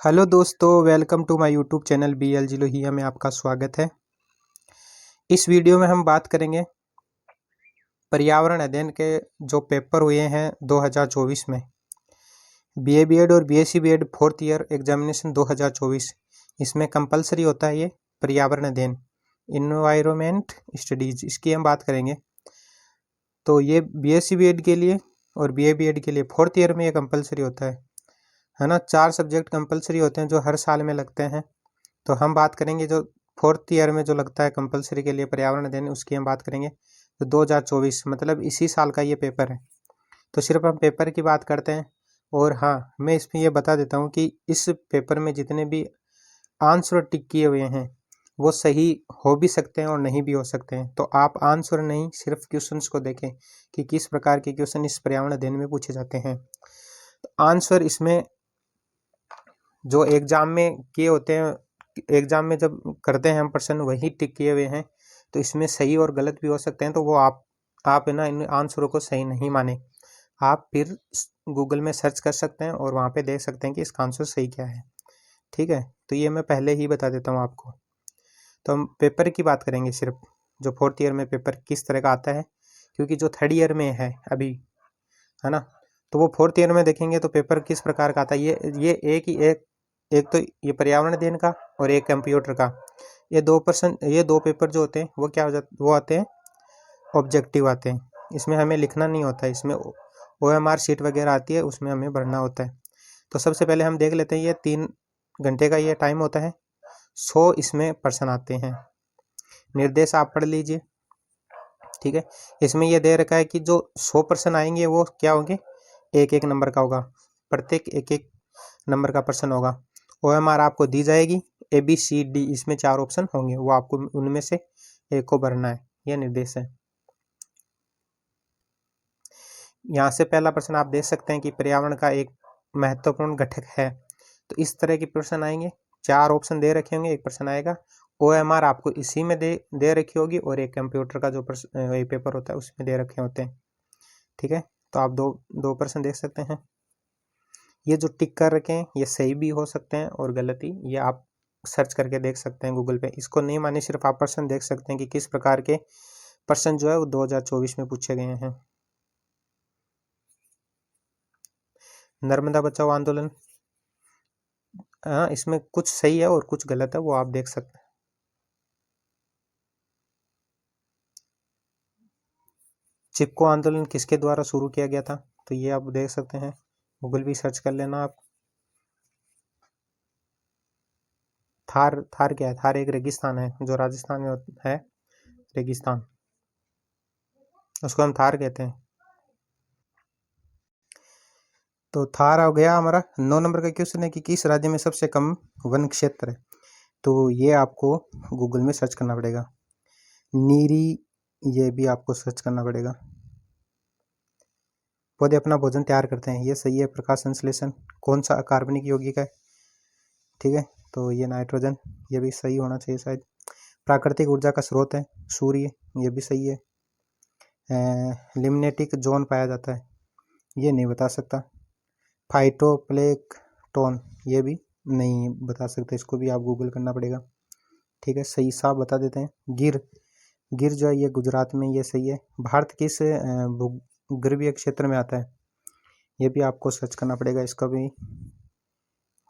Hello दोस्तों, welcome to my YouTube channel BLG Lohia में आपका स्वागत है। इस वीडियो में हम बात करेंगे पर्यावरण अध्ययन के जो पेपर हुए हैं 2024 में। BA BEd और BSc BEd fourth year examination 2024, इसमें कंपलसरी होता है ये पर्यावरण अध्ययन, इन्वायरमेंट स्टडीज, इसकी हम बात करेंगे। तो ये BSc BEd के लिए और BA BEd के लिए फोर्थ ईयर में ये कंपलसरी होता है ना। 4 सब्जेक्ट कंपलसरी होते हैं जो हर साल में लगते हैं। तो हम बात करेंगे जो फोर्थ ईयर में जो लगता है कंपलसरी के लिए पर्यावरण अध्ययन, उसकी हम बात करेंगे। तो 2024 मतलब इसी साल का ये पेपर है। तो सिर्फ हम पेपर की बात करते हैं। और हाँ, मैं इसमें ये बता देता हूँ कि इस पेपर में जितने भी आंसर टिक किए हुए हैं वो सही हो भी सकते हैं और नहीं भी हो सकते हैं। तो आप आंसर नहीं, सिर्फ क्वेश्चंस को देखें कि किस प्रकार के क्वेश्चन इस पर्यावरण अध्ययन में पूछे जाते हैं। तो आंसर इसमें जो एग्जाम में किए होते हैं, एग्जाम में जब करते हैं हम प्रश्न, वही टिक किए हुए हैं। तो इसमें सही और गलत भी हो सकते हैं। तो वो आप है ना, इन आंसरों को सही नहीं माने। आप फिर गूगल में सर्च कर सकते हैं और वहाँ पे देख सकते हैं कि इसका आंसर सही क्या है। ठीक है, तो ये मैं पहले ही बता देता हूँ आपको। तो हम पेपर की बात करेंगे सिर्फ, जो फोर्थ ईयर में पेपर किस तरह का आता है, क्योंकि जो थर्ड ईयर में है अभी, है ना, तो वो फोर्थ ईयर में देखेंगे तो पेपर किस प्रकार का आता है। ये एक तो ये पर्यावरण अध्ययन का और एक कंप्यूटर का, ये 2% ये 2 पेपर जो होते हैं वो क्या हो जाते, वो आते हैं ऑब्जेक्टिव आते हैं। इसमें हमें लिखना नहीं होता है, इसमें OMR शीट वगैरह आती है, उसमें हमें भरना होता है। तो सबसे पहले हम देख लेते हैं, ये 3 घंटे का ये टाइम होता है। 100 इसमें प्रश्न आते हैं। निर्देश आप पढ़ लीजिए। ठीक है, इसमें ये दे रखा है कि जो 100 प्रश्न आएंगे वो क्या होंगे, एक एक नंबर का होगा, प्रत्येक एक एक नंबर का प्रश्न होगा। OMR आपको दी जाएगी, ABCD इसमें 4 ऑप्शन होंगे, वो आपको उनमें से एक को भरना है। यह निर्देश है। यहाँ से पहला प्रश्न आप देख सकते हैं कि पर्यावरण का एक महत्वपूर्ण घटक है। तो इस तरह के प्रश्न आएंगे, 4 ऑप्शन दे रखे होंगे, एक प्रश्न आएगा। OMR आपको इसी में दे रखी होगी, और एक कंप्यूटर का जो पेपर होता है उसमें दे रखे होते हैं। ठीक है, तो आप दो प्रश्न देख सकते हैं। ये जो टिक कर रखे हैं ये सही भी हो सकते हैं और गलत ही, ये आप सर्च करके देख सकते हैं गूगल पे। इसको नहीं माने, सिर्फ आप प्रश्न देख सकते हैं कि किस प्रकार के प्रश्न जो है वो 2024 में पूछे गए हैं। नर्मदा बचाओ आंदोलन, हाँ, इसमें कुछ सही है और कुछ गलत है, वो आप देख सकते हैं। चिपको आंदोलन किसके द्वारा शुरू किया गया था, तो ये आप देख सकते हैं, गूगल भी सर्च कर लेना आप। थार क्या है, थार एक रेगिस्तान है जो राजस्थान में है, रेगिस्तान, उसको हम थार कहते हैं। तो थार हो गया हमारा। 9 नंबर का क्वेश्चन है कि किस राज्य में सबसे कम वन क्षेत्र है, तो ये आपको गूगल में सर्च करना पड़ेगा। नीरी, ये भी आपको सर्च करना पड़ेगा। पौधे अपना भोजन तैयार करते हैं, ये सही है। प्रकाश संश्लेषण कौन सा अकार्बनिक यौगिक है, ठीक है, तो ये नाइट्रोजन, ये भी सही होना चाहिए शायद। प्राकृतिक ऊर्जा का स्रोत है सूर्य, ये भी सही है। लिम्नेटिक जोन पाया जाता है, ये नहीं बता सकता। फाइटोप्लैंक्टन, ये भी नहीं बता सकते, इसको भी आप गूगल करना पड़ेगा। ठीक है, सही साफ बता देते हैं। गिर जो है ये गुजरात में, ये सही है। भारत किस भूगर्भीय क्षेत्र में आता है, ये भी आपको सर्च करना पड़ेगा, इसका भी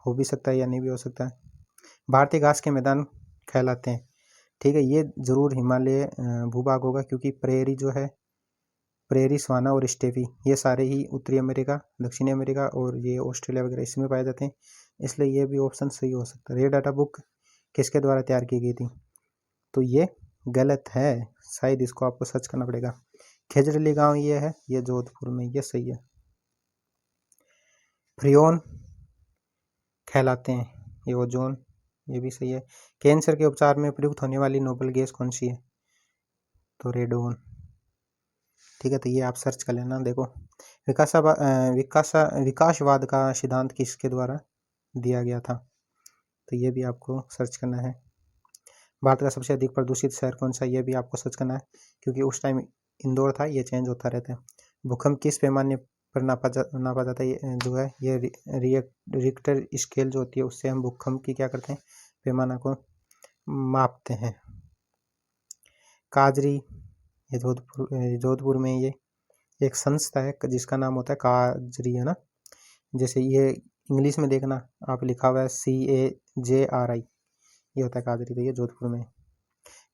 हो भी सकता है या नहीं भी हो सकता है। भारतीय घास के मैदान कहलाते हैं, ठीक है, ये जरूर हिमालय भूभाग होगा, क्योंकि प्रेरी जो है, प्रेरी सवाना और स्टेपी, ये सारे ही उत्तरी अमेरिका, दक्षिणी अमेरिका और ये ऑस्ट्रेलिया वगैरह इसमें पाए जाते हैं, इसलिए ये भी ऑप्शन सही हो सकता है। ये डाटा बुक किसके द्वारा तैयार की गई थी, तो ये गलत है, शायद इसको आपको सर्च करना पड़ेगा। खेजड़ली गांव ये है, ये जोधपुर में, ये सही है। फ्रियोन कहलाते हैं, ये ओजोन, ये भी सही है। कैंसर के उपचार में प्रयुक्त होने वाली नोबल गैस कौन सी है, तो रेडोन। ठीक है, तो ये आप सर्च कर लेना। देखो, विकासवाद का सिद्धांत किसके द्वारा दिया गया था, तो ये भी आपको सर्च करना है। भारत का सबसे अधिक प्रदूषित शहर कौन सा, ये भी आपको सर्च करना है, क्योंकि उस टाइम इंदौर था, ये चेंज होता रहता है। भूकंप किस पैमाने पर नापा जाता है। ये जो है ये रिक्टर स्केल जो होती है उससे हम भूकंप की क्या करते हैं, पैमाना को मापते हैं। काजरी, ये जोधपुर में ये एक संस्था है जिसका नाम होता है काजरी, है ना। जैसे ये इंग्लिश में देखना आप लिखा हुआ है CAJRI, ये होता है काजरी, तो ये जोधपुर में।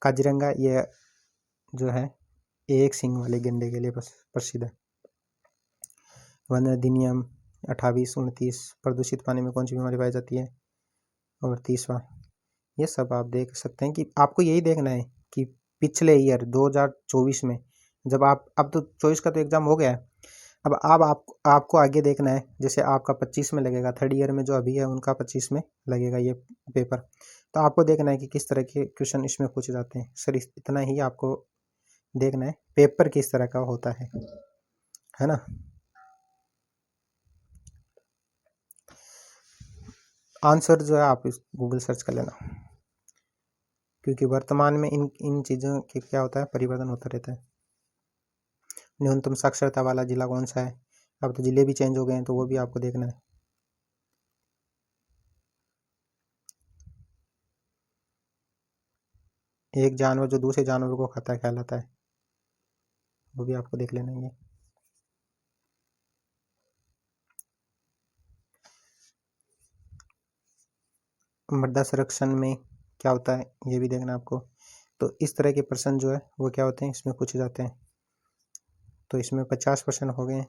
काजीरंगा ये जो है एक सींग वाले गैंडे के लिए प्रसिद्ध है। वन अधिनियम 28-29, प्रदूषित पानी में कौन सी बीमारी पाई जाती है। और 30वां, ये सब आप देख सकते हैं कि आपको यही देखना है कि पिछले ईयर 2024 में जब आप, अब तो 24 का तो एग्ज़ाम हो गया है, अब आपको आगे देखना है। जैसे आपका 25 में लगेगा, थर्ड ईयर में जो अभी है उनका 25 में लगेगा ये पेपर, तो आपको देखना है कि किस तरह के क्वेश्चन इसमें पूछे जाते हैं। सर इतना ही आपको देखना है पेपर किस तरह का होता है ना। आंसर जो है आप इस गूगल सर्च कर लेना, क्योंकि वर्तमान में इन चीज़ों की क्या होता है, परिवर्तन होता रहता है। न्यूनतम साक्षरता वाला जिला कौन सा है, अब तो जिले भी चेंज हो गए हैं, तो वो भी आपको देखना है। एक जानवर जो दूसरे जानवर को खाता है कहलाता है, वो भी आपको देख लेना है। मृदा संरक्षण में क्या होता है ये भी देखना आपको। तो इस तरह के प्रश्न जो है वो क्या होते हैं, इसमें पूछे जाते हैं। तो इसमें 50% हो गए,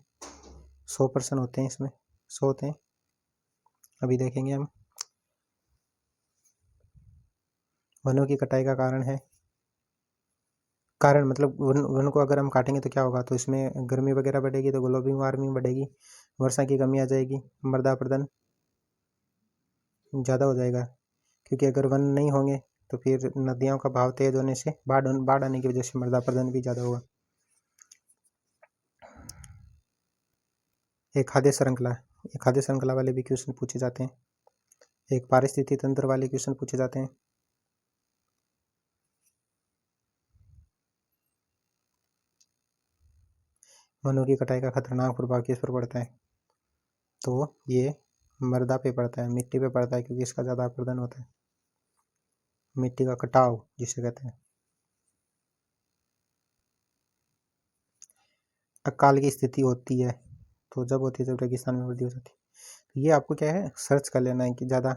100% होते हैं, इसमें 100 होते हैं। अभी देखेंगे हम। वनों की कटाई का कारण मतलब वन को अगर हम काटेंगे तो क्या होगा, तो इसमें गर्मी वगैरह बढ़ेगी, तो ग्लोबल वार्मिंग बढ़ेगी, वर्षा की कमी आ जाएगी, मृदा अपरदन ज़्यादा हो जाएगा। क्योंकि अगर वन नहीं होंगे तो फिर नदियों का बहाव तेज होने से बाढ़ आने की वजह से मृदा अपरदन भी ज़्यादा होगा। एक खाद्य श्रृंखला वाले भी क्वेश्चन पूछे जाते हैं। एक पारिस्थितिकी तंत्र वाले क्वेश्चन पूछे जाते हैं। वनों की कटाई का खतरनाक प्रभाव किस पर पड़ता है, तो ये मृदा पे पड़ता है, मिट्टी पे पड़ता है, क्योंकि इसका ज़्यादा अपरदन होता है, मिट्टी का कटाव जिसे कहते हैं। अकाल की स्थिति होती है तो जब होती है जब रेगिस्तान में वृद्धि हो जाती है। तो ये आपको क्या है, सर्च कर लेना है कि ज़्यादा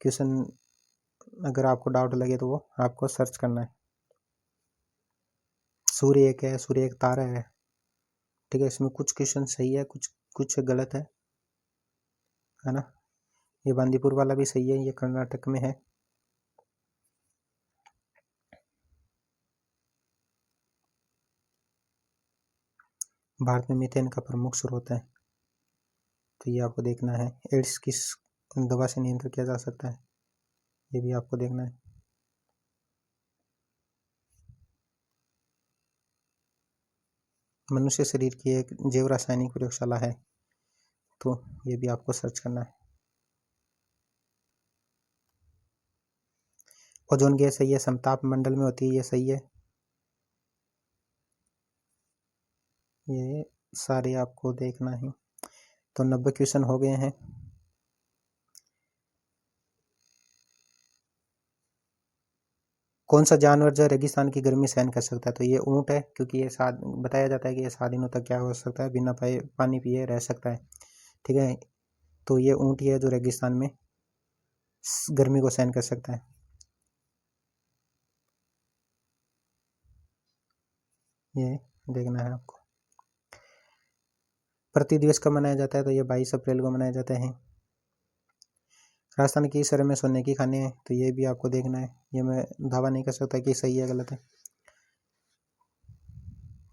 क्वेश्चन अगर आपको डाउट लगे तो वो आपको सर्च करना है। सूर्य एक तारा है, ठीक है। इसमें कुछ क्वेश्चन सही है, कुछ गलत है ना। ये बांदीपुर वाला भी सही है, ये कर्नाटक में है। भारत में मीथेन का प्रमुख स्रोत है, तो ये आपको देखना है। एड्स किस दवा से नियंत्रित किया जा सकता है, ये भी आपको देखना है। मनुष्य शरीर की एक जैव रासायनिक प्रयोगशाला है, तो ये भी आपको सर्च करना है। ओजोन गैस सही है, समताप मंडल में होती है, ये सही है। ये सारे आपको देखना है। तो 90 क्वेश्चन हो गए हैं। कौन सा जानवर जो रेगिस्तान की गर्मी सहन कर सकता है, तो ये ऊँट है, क्योंकि ये बताया जाता है कि ये 7 दिनों तक क्या हो सकता है, बिना पानी पिए रह सकता है, ठीक है। तो ये ऊँट ही है जो रेगिस्तान में गर्मी को सहन कर सकता है। ये देखना है आपको। प्रति दिवस कब मनाया जाता है, तो ये 22 अप्रैल को मनाया जाता है। राजस्थान के शहर में सोने की खाने हैं, तो ये भी आपको देखना है। ये मैं दावा नहीं कर सकता कि सही है गलत है,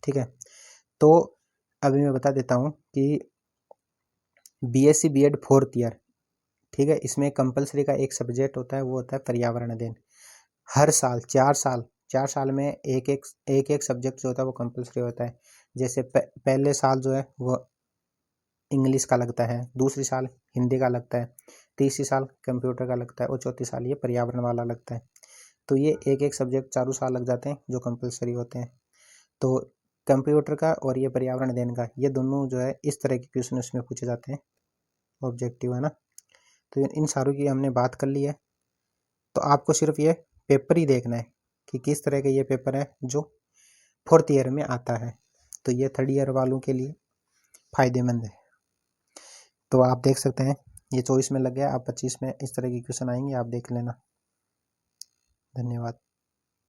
ठीक है। तो अभी मैं बता देता हूँ कि BSc B.Ed 4th ईयर, ठीक है, इसमें कंपलसरी का एक सब्जेक्ट होता है, वो होता है पर्यावरण अध्ययन। हर साल 4 साल में एक सब्जेक्ट जो होता है वो कंपलसरी होता है। जैसे पहले साल जो है वो इंग्लिश का लगता है, दूसरी साल हिंदी का लगता है, तीसरी साल कंप्यूटर का लगता है, और चौथी साल ये पर्यावरण वाला लगता है। तो ये एक सब्जेक्ट चारों साल लग जाते हैं जो कंपलसरी होते हैं। तो कंप्यूटर का और ये पर्यावरण अध्ययन का, ये दोनों जो है इस तरह के क्वेश्चन उसमें पूछे जाते हैं, ऑब्जेक्टिव है ना। तो इन सारों की हमने बात कर ली है। तो आपको सिर्फ ये पेपर ही देखना है कि किस तरह का ये पेपर है जो 4th ईयर में आता है। तो ये 3rd ईयर वालों के लिए फ़ायदेमंद है। तो आप देख सकते हैं ये 24 में लग गया, अब 25 में इस तरह के क्वेश्चन आएंगे, आप देख लेना। धन्यवाद।